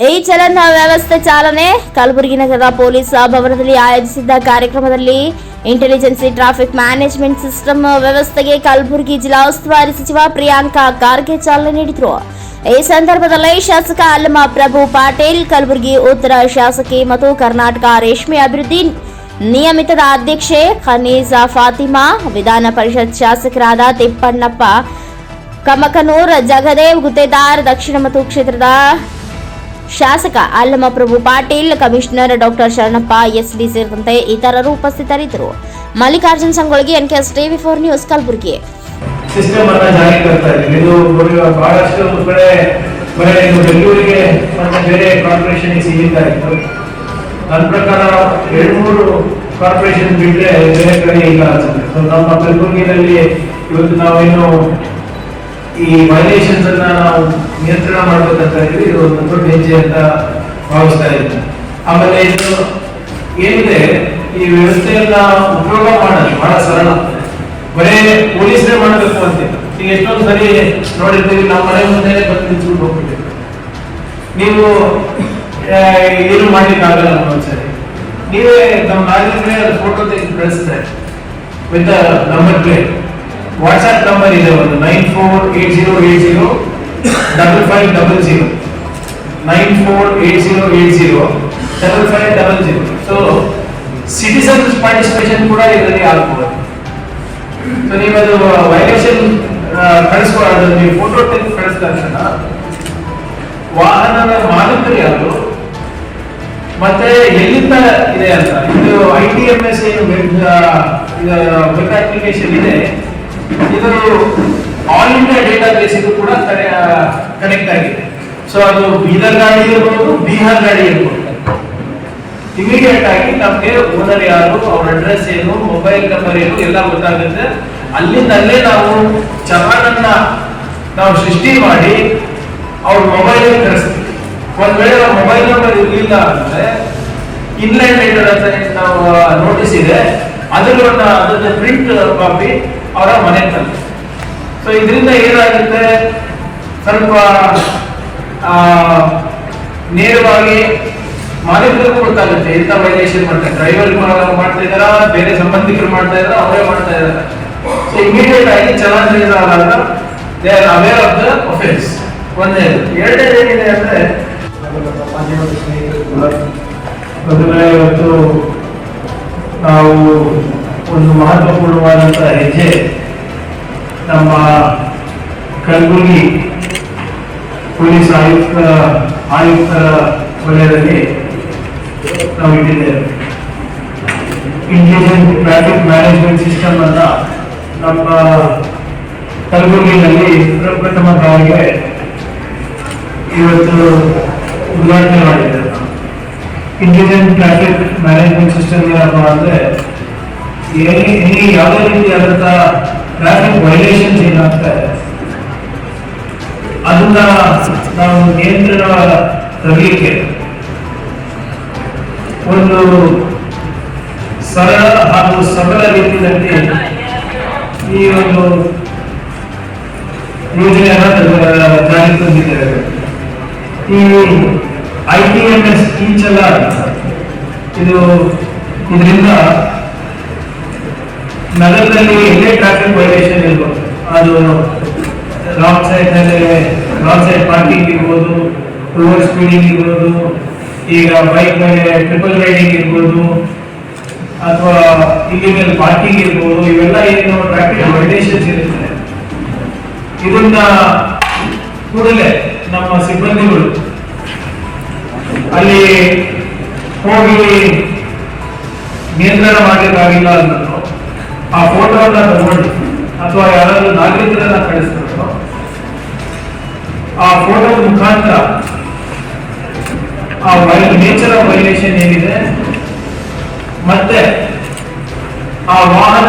ಈ ಚಲನ ವ್ಯವಸ್ಥೆ ಚಾಲನೆ ಕಲಬುರಗಿ ನಗರದ ಪೊಲೀಸ್ ಭವನದಲ್ಲಿ ಆಯೋಜಿಸಿದ್ದ ಕಾರ್ಯಕ್ರಮದಲ್ಲಿ ಇಂಟೆಲಿಜೆನ್ಸಿ ಟ್ರಾಫಿಕ್ ಮ್ಯಾನೇಜ್ಮೆಂಟ್ ಸಿಸ್ಟಮ್ ವ್ಯವಸ್ಥೆಗೆ ಕಲಬುರಗಿ ಜಿಲ್ಲಾ ಉಸ್ತುವಾರಿ ಸಚಿವ ಪ್ರಿಯಾಂಕಾ ಖರ್ಗೆ ಚಾಲನೆ ನೀಡಿದರು. ಈ ಸಂದರ್ಭದಲ್ಲಿ ಶಾಸಕ ಅಲ್ಲಮ ಪ್ರಭು ಪಾಟೀಲ್, ಕಲಬುರಗಿ ಉತ್ತರ ಶಾಸಕಿ ಮತ್ತು ಕರ್ನಾಟಕ ರೇಷ್ಮೆ ಅಭಿವೃದ್ಧಿ ನಿಯಮಿತದ ಅಧ್ಯಕ್ಷೆ ಖನೀಜಾ ಫಾತಿಮಾ, ವಿಧಾನ ಪರಿಷತ್ ಶಾಸಕರಾದ ತಿಪ್ಪಣ್ಣಪ್ಪ ಕಮಕನೂರ್, ಜಗದೇವ್ ಗುತ್ತೇದಾರ್, ದಕ್ಷಿಣ ಮತ್ತು ಕ್ಷೇತ್ರದ ಶಾಸಕ Allama Prabhu Patil, commissioner doctor Sharanappa SD ಸೇರಿದಂತೆ ಇತರರು ಉಪಸ್ಥಿತರಿದ್ದರು. ಮಲ್ಲಿಕಾರ್ಜುನ್ ಸಂಗೊಳ್ಗಿ, ಎನ್ಕೆಎಸ್ ಟಿವಿ4 ನ್ಯೂಸ್, ಕಲಬುರಗಿ. ಸಿಸ್ಟಮ್ ಅನ್ನ ಜಾರಿ ತರ್ತಾ ಇದೆ. ಇದು ಬಹಳಷ್ಟು ಕಡೆ ಬೆಂಗಳೂರಿಗೆ ಮತ್ತೆ ಬೇರೆ ಕಾರ್ಪೊರೇಷನ್ ಸೀಮಿತ ಆಯಿತು. ನನ್ನ ಪ್ರಕಾರ 2-3 ಕಾರ್ಪೊರೇಷನ್ ಬಿಟ್ಟರೆ ಬೇರೆ ಕಡೆ ಇಲ್ಲ ಅನ್ಸುತ್ತೆ. ಸೊ ನಮ್ಮ ಕಲಬುರಗಿನಲ್ಲಿ ಇವತ್ತು ನಾವೇನು ಈ ವೈಲೇಷನ್ಸ್ ಅನ್ನ ನಾವು ನಿಯಂತ್ರಣ ಮಾಡ್ಬೇಕಂತ ಹೇಳಿ ಇದು ಒಂದು ದೊಡ್ಡ ಹೆಜ್ಜೆ ಅಂತ ಭಾವಿಸ್ತಾ ಇದ್ದೀನಿ. ಆಮೇಲೆ ಇದು ಏನಿದೆ, ಈ ವ್ಯವಸ್ಥೆಯನ್ನ ಉಪಯೋಗ ಮಾಡೋದು ಬಹಳ ಸರಳ. ಬರೇ ಪೊಲೀಸರೇ ಮಾಡಬೇಕು ಅಂತಿಲ್ಲ. ಈಗ ಎಷ್ಟೊಂದು ಸರಿ ನೋಡಿರ್ತೀವಿ, ನಮ್ಮ ಮನೆ ಮುಂದೆ ಬಂದು ನಿಂತ್ಕೊಂಡು ಹೋಗ್ಬಿಟ್ಟಿರ್ತೀವಿ. ನೀವು ಏನು ಮಾಡ್ಲಿಕ್ಕೆ ಆಗಲ್ಲ. ಒಂದ್ಸರಿ ನೀವೇ ನಮ್ಮ ನಾಗರಿಕರೇ ಫೋಟೋ ತೆಗೆದು ಕಳಿಸ್ತಾರೆ with number plate. WhatsApp number ಇದೆ, ಒಂದು 9480805500 9480805500. ಸೊ ಸಿಟಿಸನ್ಸ್ ಪಾರ್ಟಿಸಿಪೇಷನ್ ಕೂಡ ಇದರಲ್ಲಿ ಆಗ್ಬೋದು. ಸೊ ನೀವದು ವೈಲೇಷನ್ ಕಳಿಸ್ಕೊಳ್ಳೋದು, ನೀವು ಫೋಟೋ ತೆಗೆದು ಕಳಿಸಿದ ತಕ್ಷಣ ವಾಹನದ ಮಾಲೀಕರು ಯಾರು ಮತ್ತೆ ಎಲ್ಲಿಂದ ಇದೆ ಅಂತ, ಇದು ITMS ಏನು ವೆಬ್ ಅಪ್ಲಿಕೇಶನ್ ಇದೆ, ಇದು ಆಲ್ ಇಂಡಿಯಾ ಡೇಟಾ ಬೇಸ್ ಇದು ಕೂಡ ಕನೆಕ್ಟ್ ಆಗಿದೆ. ಸೊ ಅದು ಬೀದರ್ ಗಾಡಿ ಇರ್ಬೋದು, ಬಿಹಾರ್ ಗಾಡಿ ಇರ್ಬೋದು, ಇಮಿಡಿಯೇಟ್ ಆಗಿ ನಮ್ಗೆ ಓನರ್ ಯಾರು, ಅವ್ರ ಅಡ್ರೆಸ್ ಏನು, ಮೊಬೈಲ್ ನಂಬರ್ ಏನು ಎಲ್ಲ ಗೊತ್ತಾಗುತ್ತೆ. ಅಲ್ಲಿಂದಲ್ಲೇ ನಾವು ಚಲನನ್ನ ನಾವು ಸೃಷ್ಟಿ ಮಾಡಿ ಅವ್ರ ಮೊಬೈಲ್ ಕಳಿಸ್ತೀವಿ. ಒಂದ್ ವೇಳೆ ಅವ್ರ ಮೊಬೈಲ್ ನಂಬರ್ ಇರಲಿಲ್ಲ ಅಂದ್ರೆ ಇನ್ಲೈನ್ ಲೆಟರ್ ಅಂತ ನಾವು ನೋಟಿಸ್ ಇದೆ, ಅದನ್ನ ಪ್ರಿಂಟ್ ಕಾಪಿ ಅವರ ಮನೆ ತಂದು. ಸೊ ಇದರಿಂದ ಏನಾಗುತ್ತೆ, ಸ್ವಲ್ಪ ನೇರವಾಗಿ ಮಾಲೀಕರಿಗೂ ಗೊತ್ತಾಗುತ್ತೆ ಎಂತ ವೈಲೇಷನ್ ಮಾಡ್ತಾರೆ. ಡ್ರೈವರ್ ಮಾಡ್ತಾ ಇದಾರ, ಬೇರೆ ಸಂಬಂಧಿಕರು ಮಾಡ್ತಾ ಇದಾರ, ಅವರೇ ಮಾಡ್ತಾ ಇದಾರೆ. ಸೊ ಇಮಿಡಿಯೇಟ್ ಆಗಿ ಚಲನ್ ಆದಾಗ they are aware of the offence. ಒಂದೇದು. ಎರಡನೇದು ಏನಿದೆ ಅಂದ್ರೆ, ಮೊದಲನೇ ಇವತ್ತು ನಾವು ಒಂದು ಮಹತ್ವಪೂರ್ಣವಾದಂತಹ ಹೆಜ್ಜೆ ನಮ್ಮ ಕಲಬುರಗಿ ಪೊಲೀಸ್ ಆಯುಕ್ತರ ವಲಯದಲ್ಲಿ ನಾವು ಇಟ್ಟಿದ್ದೇವೆ. ಇಂಟೆಲಿಜೆಂಟ್ ಟ್ರಾಫಿಕ್ ಮ್ಯಾನೇಜ್ಮೆಂಟ್ ಸಿಸ್ಟಮ್ ಅನ್ನ ನಮ್ಮ ಕಲಬುರಗಿನಲ್ಲಿ ಪ್ರಪ್ರಥಮ ಬಾರಿಗೆ ಇವತ್ತು ಉದ್ಘಾಟನೆ ಮಾಡಿದ್ದೇವೆ. ಇಂಟೆಲಿಜೆಂಟ್ ಟ್ರಾಫಿಕ್ ಮ್ಯಾನೇಜ್ಮೆಂಟ್ ಸಿಸ್ಟಮ್ ಏನಪ್ಪ ಅಂದ್ರೆ, ಯಾವುದೇ ರೀತಿಯಾದಂತಹ ಟ್ರಾಫಿಕ್ ವೈಲೇಷನ್ಸ್ ಏನಾಗ್ತಾರೆ ಅದನ್ನ ನಾವು ನಿಯಂತ್ರಣ ತರಲಿಕ್ಕೆ ಒಂದು ಸರಳ ಹಾಗೂ ಸರಳ ರೀತಿಯಲ್ಲಿ ಈ ಒಂದು ಯೋಜನೆಯನ್ನು ಜಾರಿಗೆ ತಂದಿದ್ದೇವೆ. ಈ ITMS ಇದರಿಂದ ನಗರದಲ್ಲಿ ಎಲ್ಲೇ ಟ್ರಾಫಿಕ್ ವೈಲೇಷನ್ ಇರ್ಬೋದು, ಅದು ರಾಂಗ್ ಸೈಡ್ ಪಾರ್ಕಿಂಗ್ ಇರ್ಬೋದು, ಓವರ್ ಸ್ಪೀಡಿಂಗ್ ಇರ್ಬೋದು, ಈಗ ಬೈಕ್ ಮೇಲೆ ಟ್ರಿಪಲ್ ರೈಡಿಂಗ್ ಇರ್ಬೋದು, ಅಥವಾ ಇಲ್ಲಿಗಲ್ ಪಾರ್ಕಿಂಗ್ ಇರ್ಬೋದು, ಇವೆಲ್ಲ ಏನು ಟ್ರಾಫಿಕ್ ವೈಲೇಷನ್ಸ್ ಇರುತ್ತೆ, ಇದನ್ನ ಕೂಡಲೇ ನಮ್ಮ ಸಿಬ್ಬಂದಿಗಳು ಅಲ್ಲಿ ಹೋಗಿ ನಿಯಂತ್ರಣ ಮಾಡಲಿಕ್ಕಾಗಿಲ್ಲ ಅನ್ನೋದು ಆ ಫೋಟೋವನ್ನ ತಗೊಂಡು ಅಥವಾ ಯಾರಾದ್ರೂ ನಾಗರಿಕರನ್ನ ಕಳಿಸ್ತಾರೆ, ಆ ಫೋಟೋದ ಮುಖಾಂತರ ಆ ನೇಚರ್ ಆಫ್ ವೈಲೇಷನ್ ಏನಿದೆ ಮತ್ತೆ ಆ ವಾಹನ